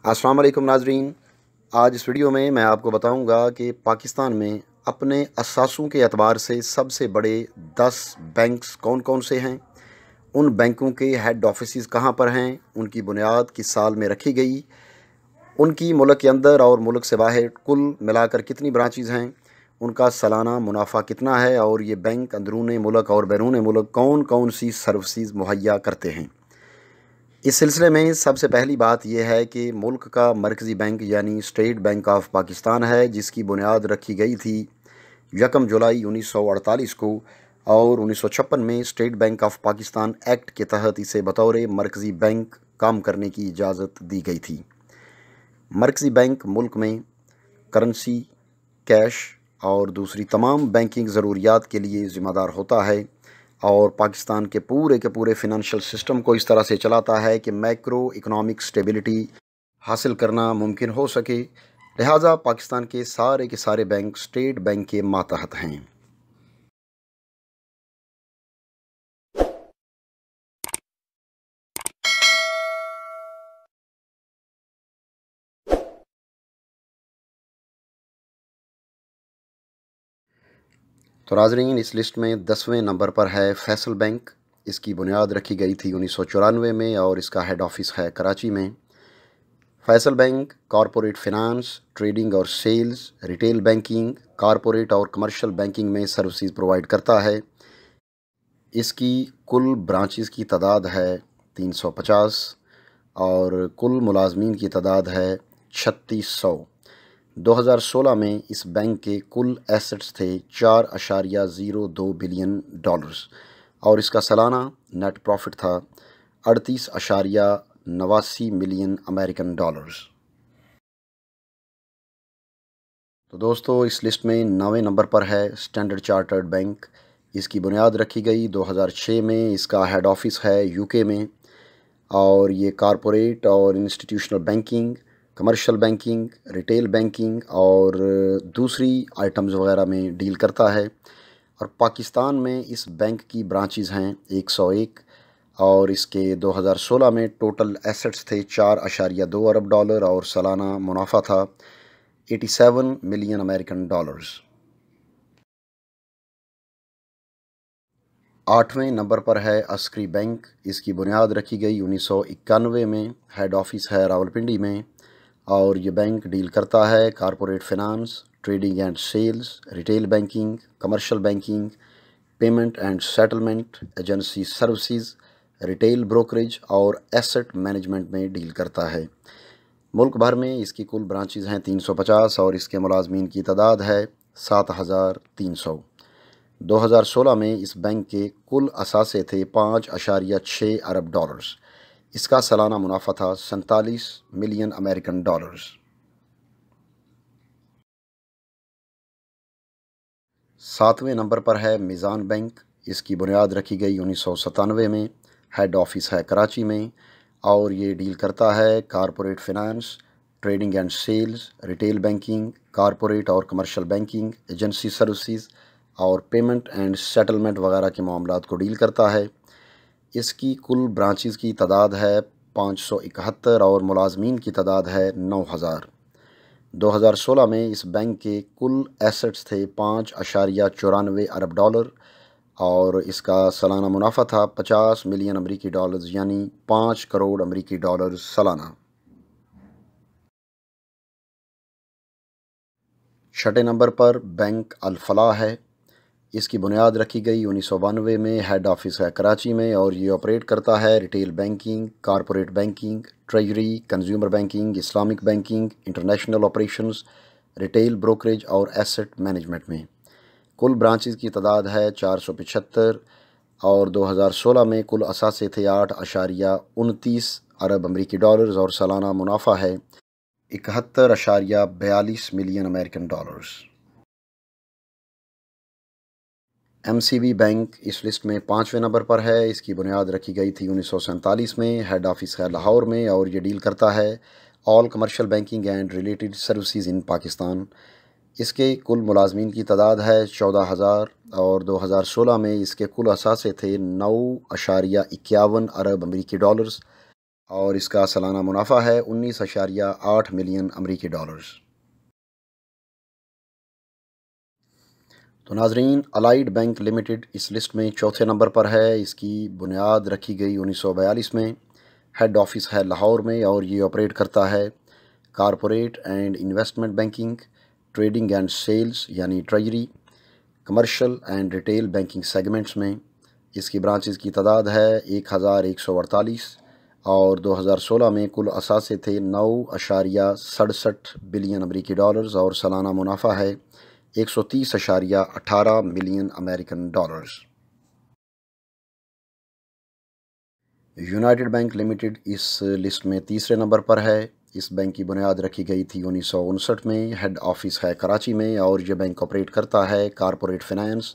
अस्सलाम वालेकुम नाजरीन। आज इस वीडियो में मैं आपको बताऊंगा कि पाकिस्तान में अपने असासों के एतबार से सबसे बड़े 10 बैंक्स कौन कौन से हैं, उन बैंकों के हेड ऑफिस कहां पर हैं, उनकी बुनियाद किस साल में रखी गई, उनकी मुल्क के अंदर और मुल्क से बाहर कुल मिलाकर कितनी ब्रांचेज़ हैं, उनका सालाना मुनाफा कितना है और ये बैंक अंदरून मुल्क और बैरून मुल्क कौन कौन सी सर्विसेज मुहैया करते हैं। इस सिलसिले में सबसे पहली बात यह है कि मुल्क का मरकज़ी बैंक यानी स्टेट बैंक ऑफ पाकिस्तान है, जिसकी बुनियाद रखी गई थी 1 जुलाई 1948 को और 1956 में state bank of Pakistan act के तहत इसे बतौर मरकज़ी बैंक काम करने की इजाज़त दी गई थी। मरकज़ी बैंक मुल्क में करेंसी, कैश और दूसरी तमाम बैंकिंग ज़रूरियात के लिए ज़िम्मेदार होता है और पाकिस्तान के पूरे फ़िनंशियल सिस्टम को इस तरह से चलाता है कि मैक्रो इकोनॉमिक स्टेबिलिटी हासिल करना मुमकिन हो सके। लिहाजा पाकिस्तान के सारे बैंक स्टेट बैंक के मातहत हैं। तो नाज़रीन, इस लिस्ट में 10वें नंबर पर है फैसल बैंक। इसकी बुनियाद रखी गई थी 1994 में और इसका हेड ऑफिस है कराची में। Faisal bank corporate finance, trading और सेल्स, रिटेल बैंकिंग, कॉरपोरेट और कमर्शियल बैंकिंग में सर्विसेज प्रोवाइड करता है। इसकी कुल ब्रांचेस की तादाद है 350 और कुल मुलाजमीन की तादाद है 3600। 2016 में इस बैंक के कुल एसेट्स थे 4.02 बिलियन डॉलर्स और इसका सालाना नेट प्रॉफिट था 38.89 मिलियन अमेरिकन डॉलर्स। तो दोस्तों, इस लिस्ट में 9वें नंबर पर है स्टैंडर्ड चार्टर्ड बैंक। इसकी बुनियाद रखी गई 2006 में। इसका हेड ऑफिस है यूके में और ये कॉरपोरेट और institutional banking, commercial banking, retail banking और दूसरी आइटम्स वगैरह में डील करता है। और पाकिस्तान में इस बैंक की ब्रांचेज़ हैं 101 और इसके 2016 में टोटल एसेट्स थे 4.2 अरब डॉलर और सालाना मुनाफा था 87 मिलियन अमेरिकन डॉलर्स। 8वें नंबर पर है अस्करी बैंक। इसकी बुनियाद रखी गई 1991 में। हेड ऑफिस है रावलपिंडी में और ये बैंक डील करता है corporate finance, trading and sales, retail banking, commercial banking, payment and settlement, agency services, retail brokerage और एसेट मैनेजमेंट में डील करता है। मुल्क भर में इसकी कुल ब्रांचेज़ हैं 350 और इसके मुलाजमीन की तादाद है 7300। 2016 में इस बैंक के कुल असासे थे 5.6 अरब डॉलर्स। इसका सालाना मुनाफा था 47 मिलियन अमेरिकन डॉलर्स। 7वें नंबर पर है मीज़ान बैंक। इसकी बुनियाद रखी गई 1997 में। हेड ऑफिस है कराची में और ये डील करता है corporate finance, trading and sales, retail banking, corporate और कमर्शियल बैंकिंग, एजेंसी सर्विसेज और पेमेंट एंड सेटलमेंट वगैरह के मामलात को डील करता है। इसकी कुल ब्रांचेज़ की तादाद है 571 और मुलाजमीन की तादाद है 9000। 2016 में इस बैंक के कुल एसेट्स थे 5.94 अरब डॉलर और इसका सालाना मुनाफा था 50 मिलियन अमरीकी डॉलर्स यानी 5 करोड़ अमरीकी डॉलर सालाना। 6ठे नंबर पर बैंक अल फलाह है। इसकी बुनियाद रखी गई 1992 में। हेड ऑफिस है कराची में और ये ऑपरेट करता है retail banking, corporate banking, treasury, consumer banking, Islamic banking, international operations, retail brokerage और एसेट मैनेजमेंट में। कुल ब्रांचेज़ की तादाद है 475 और 2016 में कुल असासे थे 8.29 अरब अमरीकी डॉलर्स और सालाना मुनाफा है 71.42 million American dollars. MCB bank इस लिस्ट में 5वें नंबर पर है। इसकी बुनियाद रखी गई थी 1947 में। हेड ऑफिस है लाहौर में और ये डील करता है all commercial banking and related services in Pakistan. इसके कुल मुलाजमीन की तादाद है 14,000 और 2016 में इसके कुल असासे थे 9.51 अरब अमरीकी डॉलर्स اور اس کا سالانہ منافع ہے 19.8 ملین امریکی ڈالرز۔ تو ناظرین، الائیڈ بینک لمیٹڈ اس لسٹ میں چوتھے نمبر پر ہے۔ اس کی بنیاد رکھی گئی 1942 میں، ہیڈ آفس ہے لاہور میں، اور یہ آپریٹ کرتا ہے corporate and investment banking, trading and sales یعنی treasury, commercial and retail banking segments میں۔ اس کی برانچز کی تعداد ہے 1148، اور 2016 میں کل اثاثے تھے 9.67 بلین امریکی ڈالرز، اور سالانہ منافع ہے 130.18 million American dollars. United Bank Limited اس لسٹ میں تیسرے نمبر پر ہے۔ اس بینک کی بنیاد رکھی گئی تھی 1959 میں، ہیڈ آفس ہے کراچی میں، اور یہ بینک آپریٹ کرتا ہے corporate finance,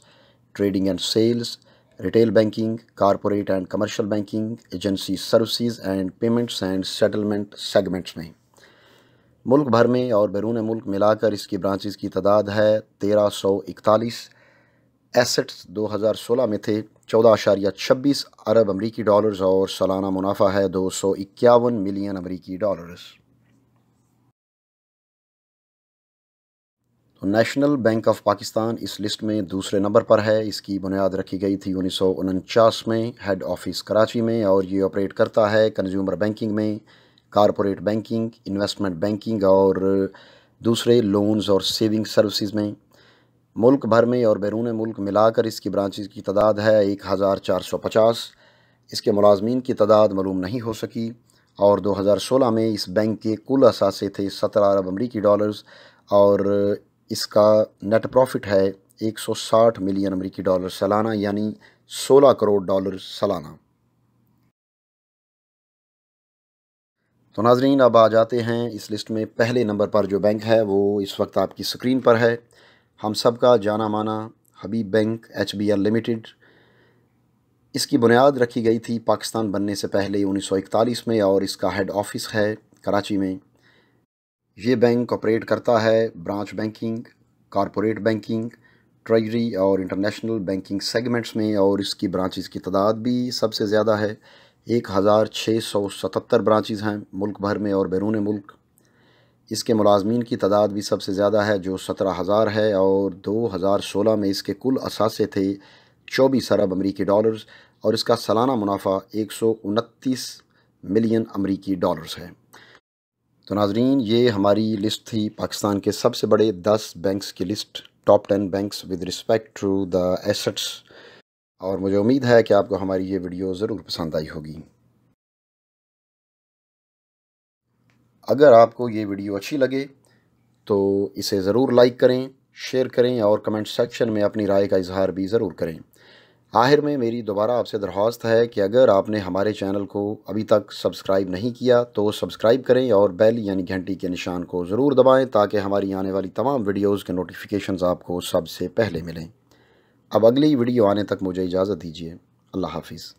trading and sales, retail banking, corporate and commercial banking, agency services and payments and settlement segments میں۔ ملک بھر میں اور بیرون ملک ملا کر اس کی برانچز کی تعداد ہے 1341۔ ایسٹس 2016 میں تھے 14.26 ارب امریکی ڈالرز، اور سالانہ منافع ہے 251 ملین امریکی ڈالرز۔ تو نیشنل بینک آف پاکستان اس لسٹ میں دوسرے نمبر پر ہے۔ اس کی بنیاد رکھی گئی تھی 1949 میں، ہیڈ آفس کراچی میں، اور یہ آپریٹ کرتا ہے کنزیومر بینکنگ میں، کارپوریٹ بینکنگ، انویسٹمنٹ بینکنگ اور دوسرے لونز اور سیونگ سروسز میں۔ ملک بھر میں اور بیرون ملک ملا کر اس کی برانچز کی تعداد ہے 1450۔ اس کے ملازمین کی تعداد معلوم نہیں ہو سکی، اور 2016 میں اس بینک کے کل اثاثے تھے 17 ارب امریکی ڈالرز، اور اس کا نیٹ پروفٹ ہے 160 ملین امریکی ڈالر سالانہ، یعنی 16 کروڑ ڈالر سالانہ۔ تو ناظرین، اب آ جاتے ہیں اس لسٹ میں پہلے نمبر پر جو بینک ہے وہ اس وقت آپ کی سکرین پر ہے، ہم سب کا جانا مانا حبیب بینک HBL لمیٹڈ۔ اس کی بنیاد رکھی گئی تھی پاکستان بننے سے پہلے 1941 میں، اور اس کا ہیڈ آفس ہے کراچی میں۔ یہ بینک آپریٹ کرتا ہے branch banking, corporate banking, treasury اور انٹرنیشنل بینکنگ سیگمنٹس میں، اور اس کی برانچز کی تعداد بھی سب سے زیادہ ہے، 1677 برانچز ہیں ملک بھر میں اور بیرون ملک۔ اس کے ملازمین کی تعداد بھی سب سے زیادہ ہے جو 17,000 ہے، اور 2016 میں اس کے کل اثاثے تھے 24 ارب امریکی ڈالرز، اور اس کا سالانہ منافع 129 ملین امریکی ڈالرز ہے۔ تو ناظرین، یہ ہماری لسٹ تھی پاکستان کے سب سے بڑے 10 بینکس کی list, top 10 banks with respect to the assets, اور مجھے امید ہے کہ آپ کو ہماری یہ ویڈیو ضرور پسند آئی ہوگی۔ اگر آپ کو یہ ویڈیو اچھی لگے تو اسے ضرور لائک کریں، شیئر کریں، اور کمنٹ سیکشن میں اپنی رائے کا اظہار بھی ضرور کریں۔ آخر میں میری دوبارہ آپ سے درخواست ہے کہ اگر آپ نے ہمارے چینل کو ابھی تک سبسکرائب نہیں کیا تو سبسکرائب کریں، اور بیل یعنی گھنٹی کے نشان کو ضرور دبائیں تاکہ ہماری آنے والی تمام ویڈیوز کے نوٹیفیکیشنز آپ کو سب سے پہلے ملیں۔ اب اگلی ویڈیو آنے تک مجھے اجازت دیجیے۔ اللہ حافظ۔